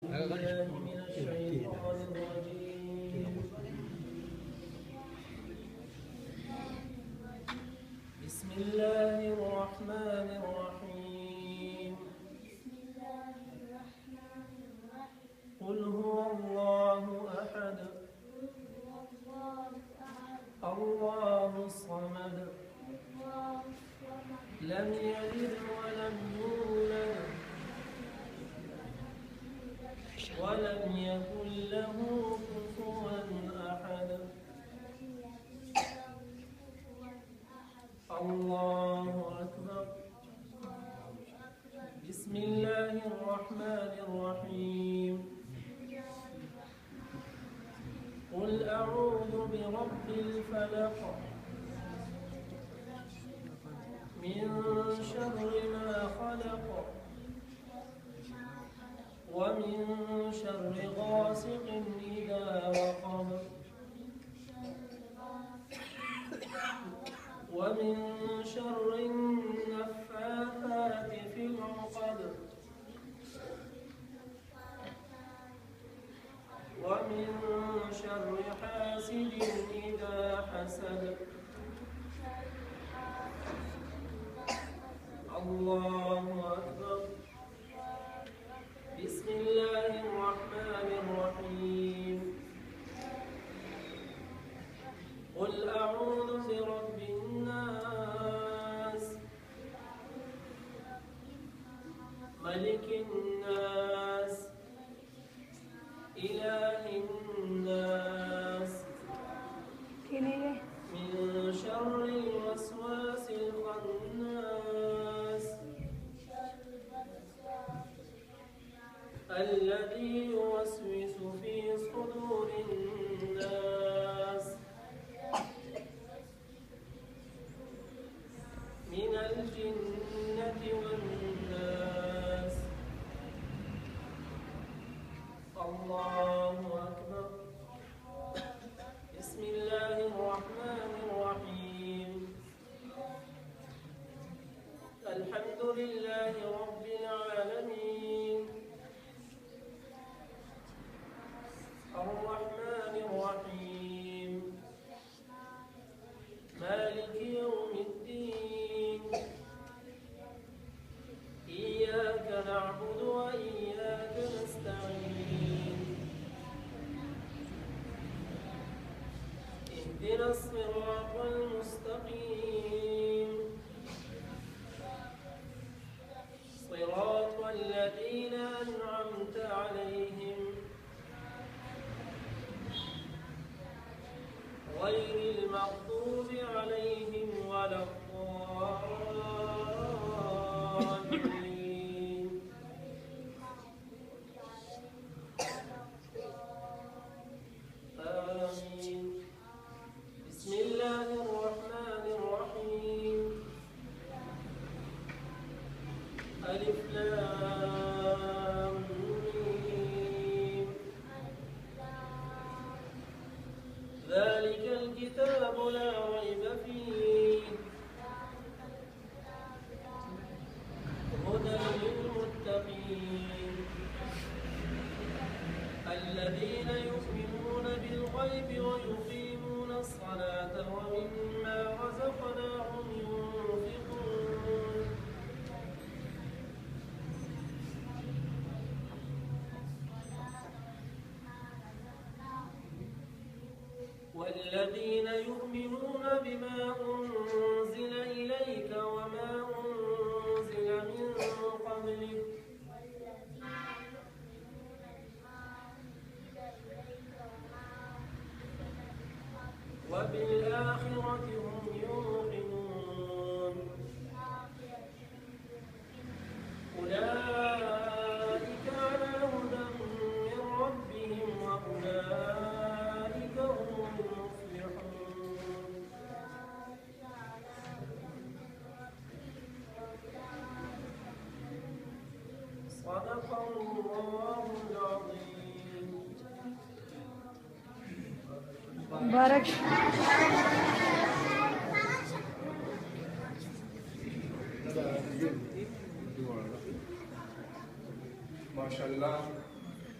بالله من الشيطان الرجيم. بسم الله الرحمن الرحيم. قل هو الله أحد الله الصمد لم يلد ولم يولد ولم يكن له كفوا أحد. الله أكبر. بسم الله الرحمن الرحيم. قل أعوذ برب الفلق من شر ما خلق ومن شر غاسق إذا وقب ومن شر النفاثات في العقد ومن شر حاسد إذا حسد. الله أكبر. بسم الله الرحمن الرحيم. قل أعوذ برب الناس ملك الناس إله الناس من شر الوسواس الخناس الذي يوسوس في صدور الناس من الجنة والناس. الله أكبر. بسم الله الرحمن الرحيم. الحمد لله رب العالمين الرحمن الرحيم مالك يوم الدين إياك نعبد وإياك نستعين اهدنا الصراط المستقيم صراط الذين أنعمت عليهم غير المغضوب عليهم ولا الضالين. آمين. بسم الله الرحمن الرحيم. ألف لام ميم. ذلك الكتاب لا ريب فيه هدى للمتقين الذين يؤمنون بالغيب ويقيمون الصلاة ومما رزقناهم ينفقون. والذين يؤمنون بما أنزل إليك وما أنزل من قبلك وبالآخرة هم يوقنون. أولئك على هدى من ربهم وأولئك هم المفلحون. صدق الله العظيم. بارك माशाल्लाह